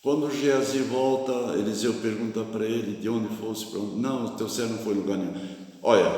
Quando Geazi volta, Eliseu pergunta para ele de onde fosse, para onde. Não, o teu servo não foi em lugar nenhum. Olha,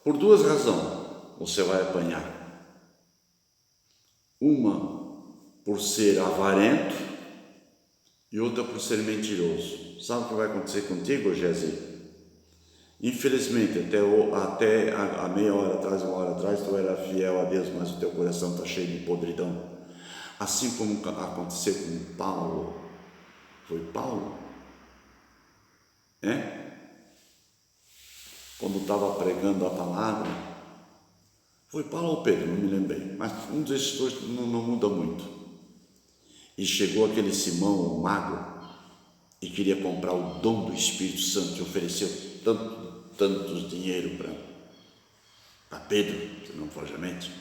por duas razões você vai apanhar. Uma por ser avarento e outra por ser mentiroso. Sabe o que vai acontecer contigo, Geazi? Infelizmente, até a meia hora atrás, uma hora atrás, tu era fiel a Deus, mas o teu coração está cheio de podridão. Assim como aconteceu com Paulo. Foi Paulo? Quando estava pregando a palavra. Foi Paulo ou Pedro, não me lembrei. Mas um desses dois não muda muito. E chegou aquele Simão, o mago, e queria comprar o dom do Espírito Santo, e ofereceu tantos dinheiro para Pedro, se não foge a mente.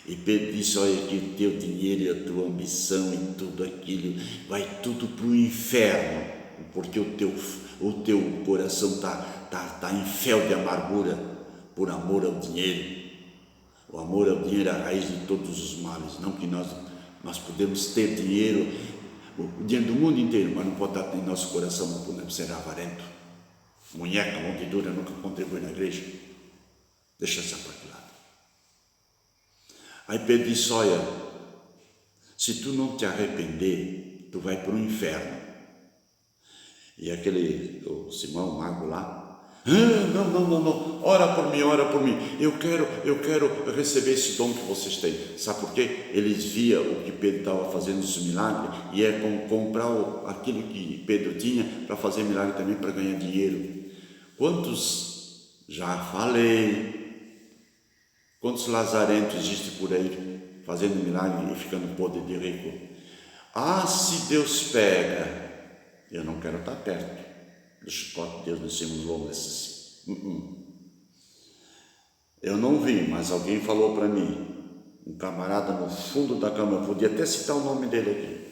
E Pedro disse: olha, que o teu dinheiro e a tua ambição e tudo aquilo vai tudo para o inferno, porque o teu coração tá em fel de amargura por amor ao dinheiro. O amor ao dinheiro é a raiz de todos os males. Não que nós podemos ter dinheiro, o dinheiro do mundo inteiro, mas não pode estar em nosso coração, não podemos ser avarento. Munheca, mão de dura, nunca contribui na igreja. Deixa essa parte de lado. Aí Pedro disse: olha, se tu não te arrepender, tu vai para o inferno. E o Simão, o mago lá, não, ora por mim, eu quero receber esse dom que vocês têm. Sabe por quê? Eles viam o que Pedro estava fazendo, esse milagre, e é comprar aquilo que Pedro tinha para fazer milagre também, para ganhar dinheiro. Quantos, já falei, quantos lazarentos existem por aí, fazendo milagre e ficando podre de rico? Ah, se Deus pega, eu não quero estar perto do chicote de Deus em cima dos lombos. Eu não vi, mas alguém falou para mim, um camarada no fundo da cama, eu podia até citar o nome dele aqui,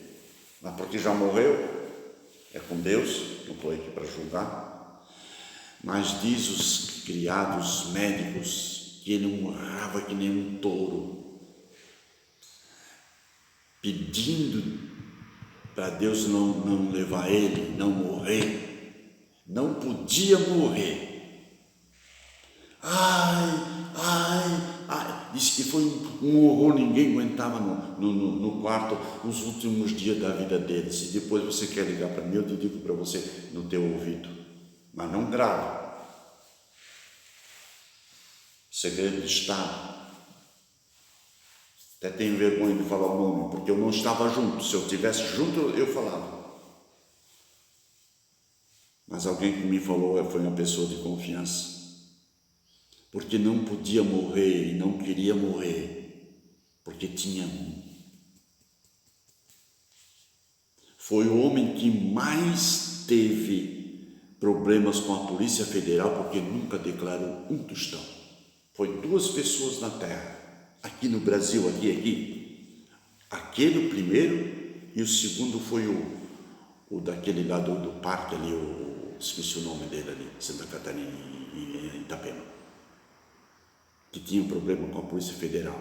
mas porque já morreu, é com Deus, não estou aqui para julgar, mas diz os criados médicos que ele honrava que nem um touro, pedindo para Deus não levar ele, não morrer. Não podia morrer. Disse que foi um horror, ninguém aguentava no quarto os últimos dias da vida dele. Se depois você quer ligar para mim, eu te digo para você no teu ouvido, mas não grave. Segredo de Estado. Até tenho vergonha de falar o nome, porque eu não estava junto. Se eu estivesse junto, eu falava. Mas alguém que me falou foi uma pessoa de confiança, porque não podia morrer e não queria morrer, porque tinha um. Foi o homem que mais teve problemas com a Polícia Federal, porque nunca declarou um tostão. Foi 2 pessoas na terra, aqui no Brasil, aqui. Aquele primeiro, e o segundo foi o daquele lá do parque ali, esqueci o nome dele ali, Santa Catarina, em Itapema, que tinha um problema com a Polícia Federal.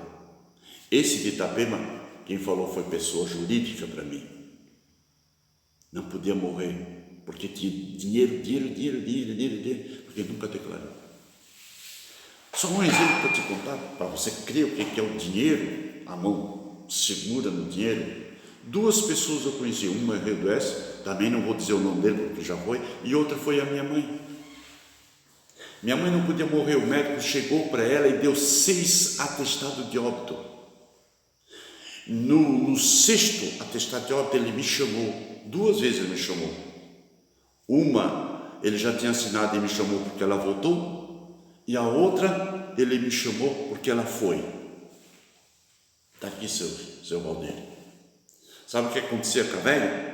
Esse de Itapema, quem falou foi pessoa jurídica para mim. Não podia morrer, porque tinha dinheiro, porque nunca declarou. Só um exemplo para te contar, para você crer o que é o dinheiro, a mão segura no dinheiro. 2 pessoas eu conheci, uma é Rio do Oeste, também não vou dizer o nome dele porque já foi, e outra foi a minha mãe. Minha mãe não podia morrer, o médico chegou para ela e deu 6 atestados de óbito. No 6º atestado de óbito ele me chamou, 2 vezes ele me chamou. Uma ele já tinha assinado e me chamou porque ela voltou, e a outra ele me chamou porque ela foi. Está aqui seu Valdir. Sabe o que acontecia com a velha?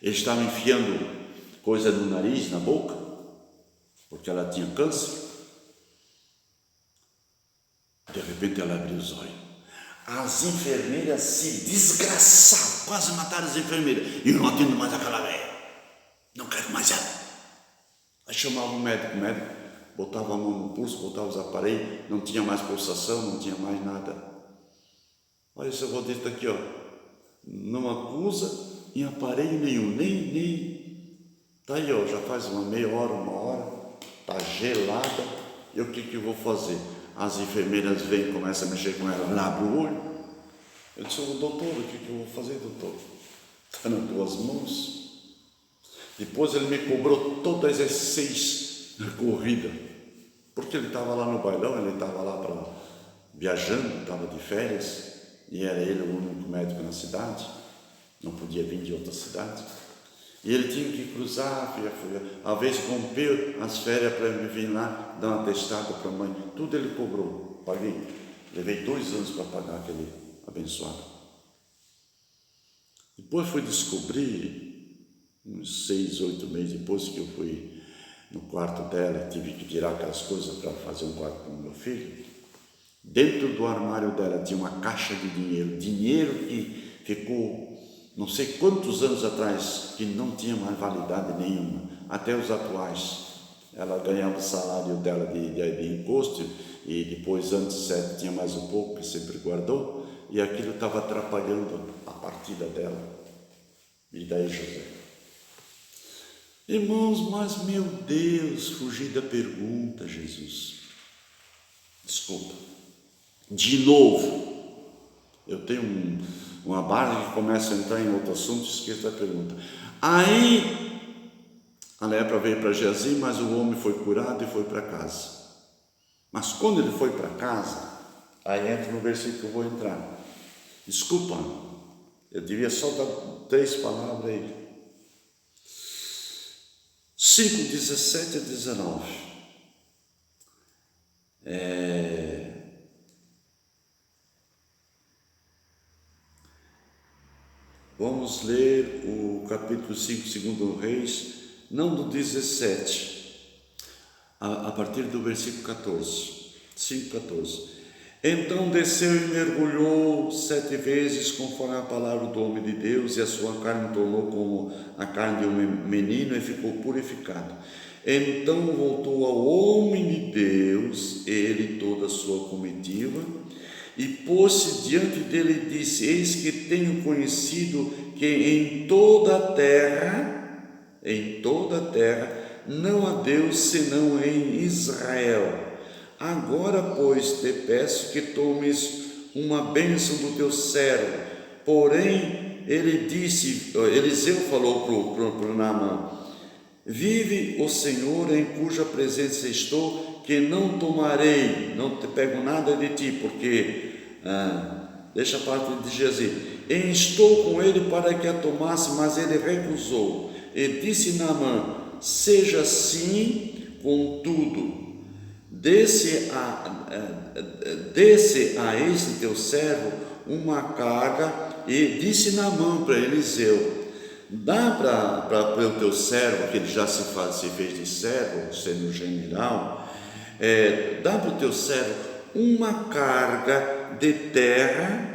Eles estavam enfiando coisa no nariz, na boca, porque ela tinha câncer. De repente ela abriu os olhos. As enfermeiras se desgraçavam, quase mataram as enfermeiras. E eu não atendo mais aquela velha. Não quero mais ela. Aí chamava o médico botava a mão no pulso, botava os aparelhos, não tinha mais pulsação, não tinha mais nada. Olha, seu Valdir está aqui, ó. não acusa em aparelho nenhum, nem. Tá aí, ó, já faz uma meia hora, uma hora, tá gelada, e o que eu vou fazer? As enfermeiras vêm, começam a mexer com ela, ela abre o olho. Eu disse, doutor, o que eu vou fazer, doutor? Está nas tuas mãos. Depois ele me cobrou todas as 6 corridas, porque ele estava lá no bailão, ele estava lá viajando, estava de férias, e era ele o único médico na cidade, não podia vir de outra cidade. E ele tinha que cruzar, às vezes rompeu as férias para me vir lá, dar um atestado para a mãe. Tudo ele cobrou, paguei. Levei 2 anos para pagar aquele abençoado. Depois fui descobrir, uns 6, 8 meses depois, que eu fui no quarto dela, tive que tirar aquelas coisas para fazer um quarto para o meu filho. Dentro do armário dela tinha uma caixa de dinheiro que ficou não sei quantos anos atrás, que não tinha mais validade nenhuma, até os atuais. Ela ganhava o salário dela de imposto, e depois, antes 7, tinha mais um pouco, que sempre guardou, e aquilo estava atrapalhando a partida dela. E daí, José? Irmãos, mas meu Deus, fugi da pergunta, Jesus. Desculpa. De novo, eu tenho uma barra que começa a entrar em outro assunto, esqueço da pergunta. Aí a lepra veio para Geazi, mas o homem foi curado e foi para casa. Mas quando ele foi para casa, aí entra no versículo que eu vou entrar. Desculpa, eu devia só dar 3 palavras aí. 5, 17 a 19. Vamos ler o capítulo 5, segundo Reis, não do 17, a partir do versículo 14, 5, 14. Então desceu e mergulhou 7 vezes, conforme a palavra do homem de Deus, e a sua carne tornou como a carne de um menino, e ficou purificado. Então voltou ao homem de Deus, ele e toda a sua comitiva, e pôs-se diante dele e disse: eis que tenho conhecido que em toda a terra, não há Deus senão em Israel. Agora, pois, te peço que tomes uma bênção do teu servo. Porém, Eliseu falou para Naamã: vive o Senhor em cuja presença estou, que não tomarei, não te pego nada de ti, porque, deixa a parte de Geazi, estou com ele para que a tomasse, mas ele recusou. E disse Naamã: seja assim, contudo, desce a este teu servo uma carga. E disse Naamã para Eliseu: dá para o teu servo, que ele já se fez de servo, sendo general, dá para o teu servo uma carga de terra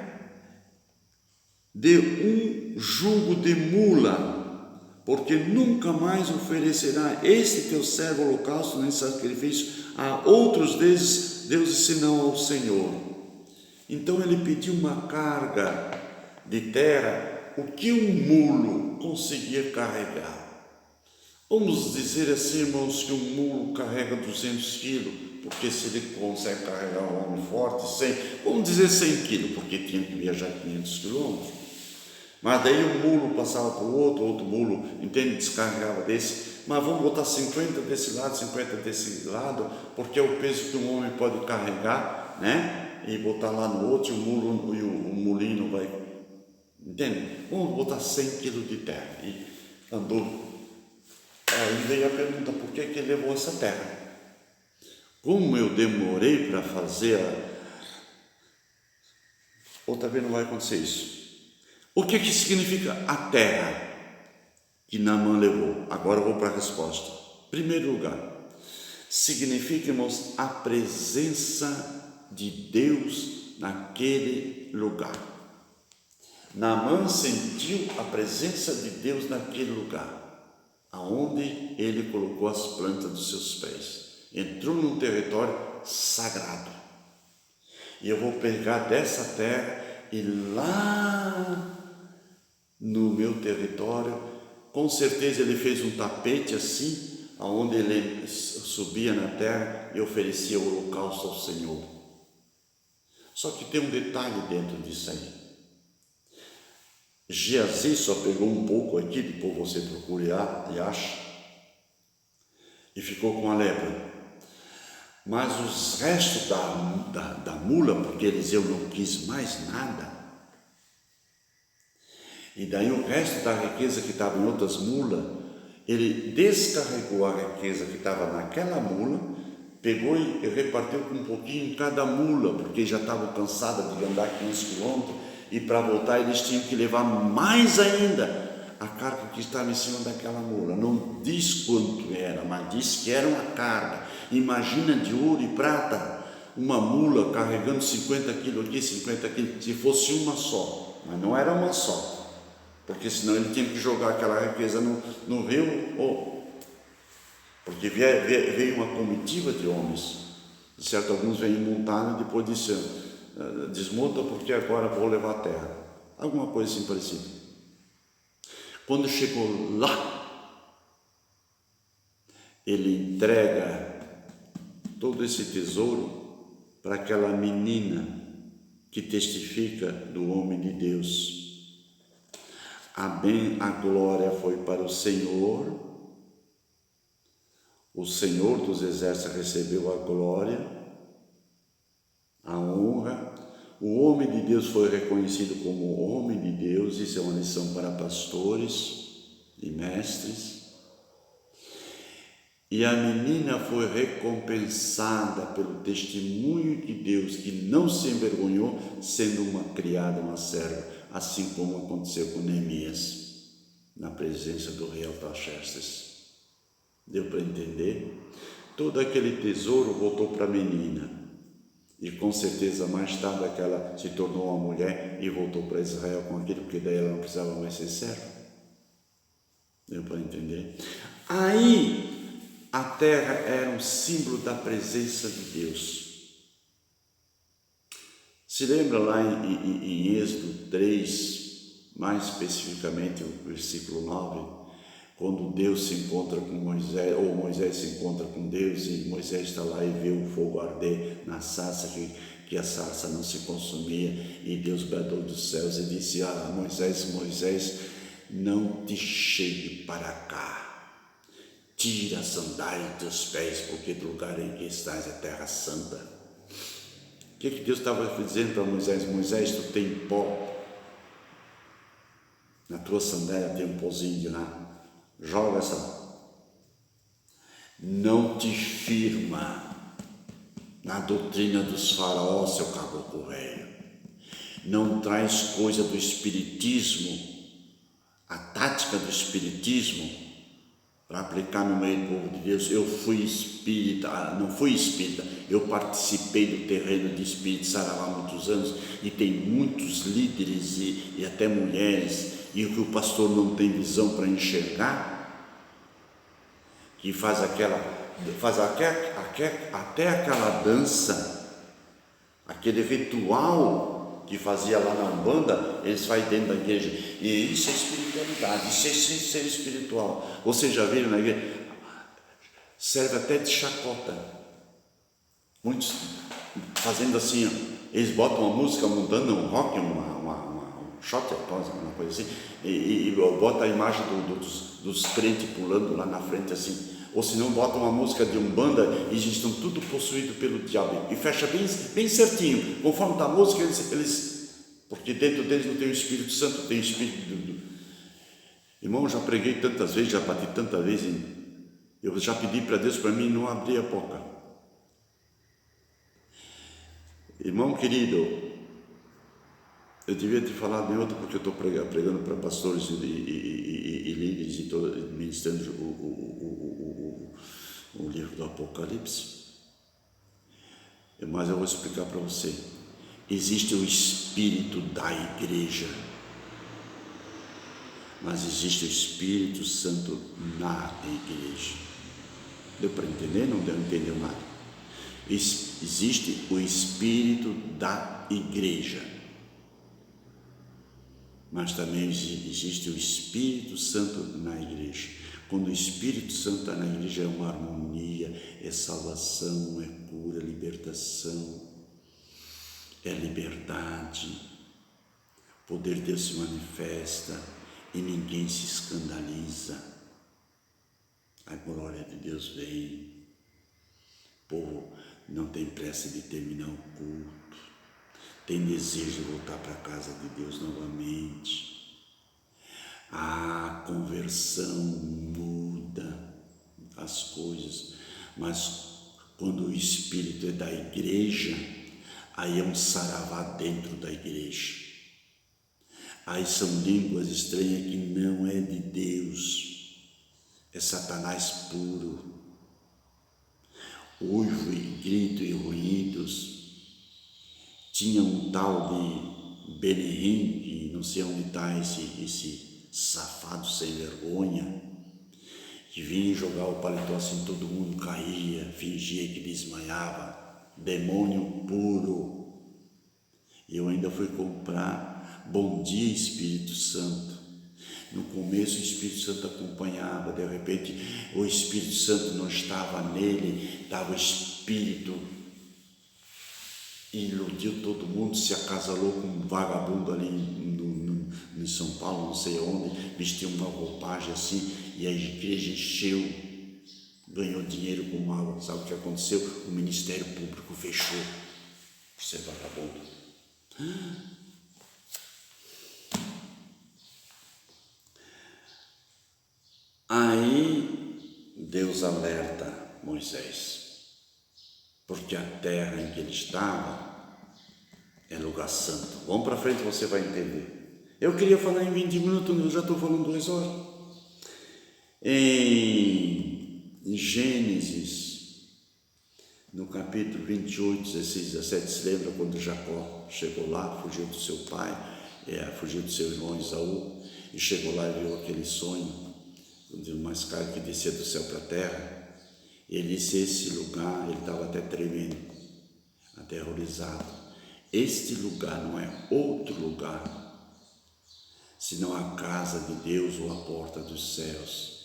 de um jugo de mula, porque nunca mais oferecerá este teu servo holocausto nem sacrifício a outros deuses senão ao Senhor. Então ele pediu uma carga de terra, o que um mulo conseguia carregar. Vamos dizer assim, irmãos, que um mulo carrega 200 quilos, porque se ele consegue carregar um homem forte, 100, vamos dizer 100 quilos, porque tinha que viajar 500 quilômetros. Mas daí um mulo passava para o outro mulo, entende, descarregava desse, mas vamos botar 50 desse lado, 50 desse lado, porque é o peso que um homem pode carregar, né? E botar lá no outro, e o molinho vai, entende? Vamos botar 100 quilos de terra. E andou. Aí veio a pergunta: por que ele levou essa terra? Como eu demorei para fazer outra vez não vai acontecer isso. O que significa a terra que Naamã levou? Agora eu vou para a resposta. Primeiro lugar, significa, irmãos, a presença de Deus naquele lugar. Naamã sentiu a presença de Deus naquele lugar, aonde ele colocou as plantas dos seus pés. Entrou num território sagrado. E eu vou pegar dessa terra e lá no meu território. Com certeza ele fez um tapete assim, aonde ele subia na terra e oferecia o holocausto ao Senhor. Só que tem um detalhe dentro disso aí. Geazi só pegou um pouco aqui, depois você procura e acha, e ficou com a lepra. Mas os restos da mula, porque Eliseu não quis mais nada, e daí o resto da riqueza que estava em outras mulas, ele descarregou a riqueza que estava naquela mula, pegou e repartiu com um pouquinho em cada mula, porque já estavam cansados de andar 500 quilômetros, e para voltar eles tinham que levar mais ainda a carga que estava em cima daquela mula. Não diz quanto era, mas diz que era uma carga. Imagina de ouro e prata, uma mula carregando 50 quilos aqui, 50 quilos, se fosse uma só, mas não era uma só, porque senão ele tinha que jogar aquela riqueza no rio, porque veio uma comitiva de homens, de certo, alguns vêm montados e depois disseram, desmonta porque agora vou levar a terra, alguma coisa assim parecida. Quando chegou lá, ele entrega todo esse tesouro para aquela menina que testifica do homem de Deus. A glória foi para o Senhor dos exércitos recebeu a glória, a honra. O homem de Deus foi reconhecido como homem de Deus. Isso é uma lição para pastores e mestres. E a menina foi recompensada pelo testemunho de Deus, que não se envergonhou, sendo uma criada, uma serva, assim como aconteceu com Neemias, na presença do rei Artaxerxes. Deu para entender? Todo aquele tesouro voltou para a menina. E com certeza mais tarde ela se tornou uma mulher e voltou para Israel com aquilo, porque daí ela não precisava mais ser serva. Deu para entender? Aí a terra era um símbolo da presença de Deus. Se lembra lá em Êxodo 3, mais especificamente o versículo 9, quando Deus se encontra com Moisés, ou Moisés se encontra com Deus, e Moisés está lá e vê o fogo arder na sarça, que a sarça não se consumia, e Deus bradou dos céus e disse: Moisés, Moisés, não te chegue para cá, tira a sandália dos teus pés, porque do lugar em que estás é terra santa. O que Deus estava dizendo para Moisés? Moisés, tu tem pó, na tua sandália tem um pozinho de lá, joga essa. Não te firma na doutrina dos faraós, seu caboclo velho. Não traz coisa do espiritismo, a tática do espiritismo, para aplicar no meio do povo de Deus. Eu fui espírita, não fui espírita, eu participei do terreno de espírito Saravá há muitos anos, e tem muitos líderes e até mulheres, e o que o pastor não tem visão para enxergar, que faz até aquela dança, aquele ritual que fazia lá na Umbanda, eles fazem dentro da igreja, e isso é espiritualidade, isso é ser espiritual. Vocês já viram na igreja? Serve até de chacota, muitos fazendo assim, eles botam uma música mudando um rock, um shot, uma coisa assim, e bota a imagem dos crentes pulando lá na frente assim, ou se não bota uma música de Umbanda e eles estão tudo possuídos pelo diabo, e fecha bem certinho, conforme está a música, eles, porque dentro deles não tem o Espírito Santo, tem o Espírito Irmão, já preguei tantas vezes, já bati tantas vezes, eu já pedi para Deus para mim não abrir a boca. Irmão querido, eu devia ter falado em outro, porque eu estou pregando para pastores e líderes e estou ministrando o livro do Apocalipse. Mas eu vou explicar para você. Existe o Espírito da igreja, mas existe o Espírito Santo na igreja. Deu para entender? Não entendeu nada? Existe o Espírito da igreja. mas também existe o Espírito Santo na igreja. Quando o Espírito Santo está na igreja, é uma harmonia, é salvação, é cura, libertação, é liberdade. O poder de Deus se manifesta e ninguém se escandaliza. A glória de Deus vem. O povo não tem pressa de terminar o culto, tem desejo de voltar para a casa de Deus novamente. A conversão muda as coisas, mas quando o Espírito é da igreja, aí é um saravá dentro da igreja. Aí são línguas estranhas que não é de Deus, é Satanás puro. Uivo e grito e ruídos. Tinha um tal de Benerim, que não sei onde está esse safado sem vergonha, que vinha jogar o paletó assim, todo mundo caía, fingia que desmaiava, demônio puro. E eu ainda fui comprar Bom Dia Espírito Santo. No começo o Espírito Santo acompanhava, de repente o Espírito Santo não estava nele, estava o Espírito, e iludiu todo mundo, se acasalou com um vagabundo ali em São Paulo, não sei onde, vestiu uma roupagem assim, e a igreja encheu, ganhou dinheiro com água. Sabe o que aconteceu? O Ministério Público fechou. Isso é vagabundo. Aí Deus alerta Moisés, porque a terra em que ele estava é lugar santo. Vamos para frente, você vai entender. Eu queria falar em 20 minutos, eu já estou falando 2 horas. Em Gênesis, no capítulo 28, 16, 17, se lembra quando Jacó chegou lá, fugiu do seu pai, fugiu do seu irmão Esaú, e chegou lá e viu aquele sonho, de uma escada que descia do céu para a terra. Ele disse: esse lugar, ele estava até tremendo, aterrorizado. Este lugar não é outro lugar, senão a casa de Deus ou a porta dos céus.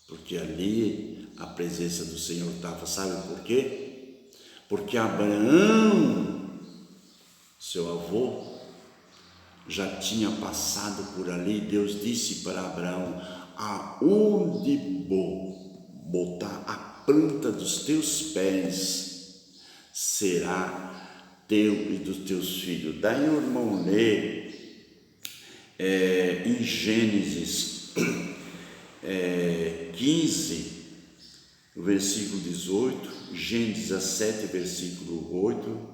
Porque ali a presença do Senhor estava. Sabe por quê? Porque Abraão, seu avô, já tinha passado por ali. Deus disse para Abraão: aonde botar a planta dos teus pés será teu e dos teus filhos. Daí o irmão lê em Gênesis 15, versículo 18, Gênesis 17, versículo 8,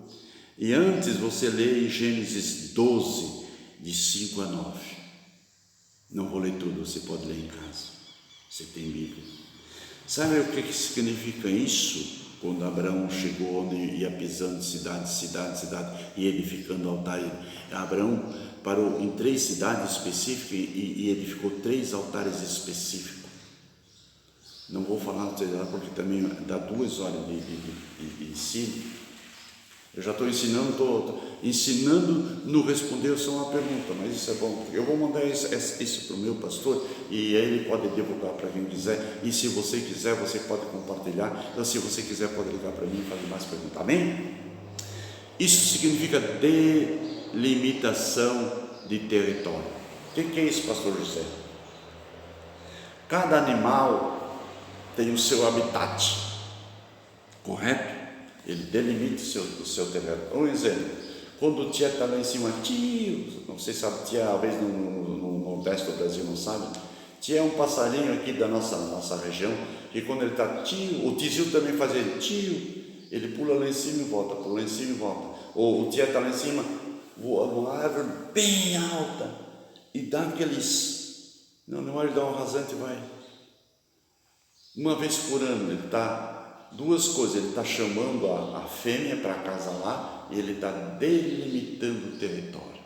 e antes você lê em Gênesis 12, de 5 a 9. Não vou ler tudo, você pode ler em casa, você tem Bíblia. Sabe o que significa isso? Quando Abraão chegou, onde ia pisando de cidade em cidade, e edificando altar, Abraão parou em 3 cidades específicas e edificou 3 altares específicos. Não vou falar porque também dá 2 horas de ensino. Eu já estou ensinando, estou ensinando no responder só uma pergunta, mas isso é bom. Eu vou mandar isso para o meu pastor e aí ele pode divulgar para quem quiser. E se você quiser, você pode compartilhar. Ou se você quiser, pode ligar para mim e fazer mais perguntas. Amém? Isso significa delimitação de território. O que é isso, pastor José? Cada animal tem o seu habitat, correto? Ele delimita o seu território. Um exemplo, quando o tia está lá em cima, tio, não sei se sabe, tia, às vezes no Nordeste do Brasil não sabe, tia é um passarinho aqui da nossa região, que quando ele está tio, o tizil também faz ele, tio, ele pula lá em cima e volta, pula lá em cima e volta. Ou o tia está lá em cima, voa numa árvore bem alta, e dá aqueles, não ele dá um rasante e vai. Uma vez por ano, ele está... 2 coisas, ele está chamando a fêmea para acasalar e ele está delimitando o território.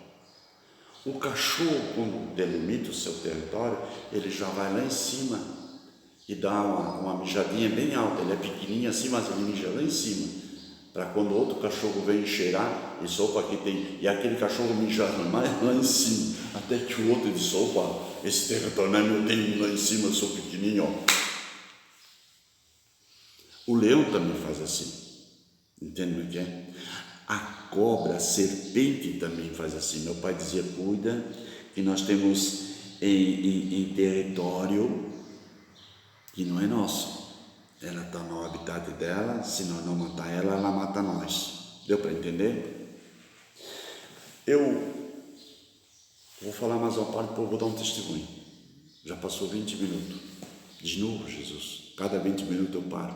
O cachorro, quando delimita o seu território, ele já vai lá em cima e dá uma mijadinha bem alta. Ele é pequenininho assim, mas ele mija lá em cima, para quando outro cachorro vem cheirar, e sopa aqui tem, e aquele cachorro mijando mais lá em cima, até que o outro disse, opa, esse território não é meu, tem um lá em cima, eu sou pequenininho, ó. O leão também faz assim, entende o que é? A cobra, a serpente também faz assim. Meu pai dizia, cuida, que nós temos em território que não é nosso. Ela está no habitat dela, se nós não matar ela, ela mata nós. Deu para entender? Eu vou falar mais uma parte, depois vou dar um testemunho. Já passou 20 minutos. De novo, Jesus. Cada 20 minutos eu paro.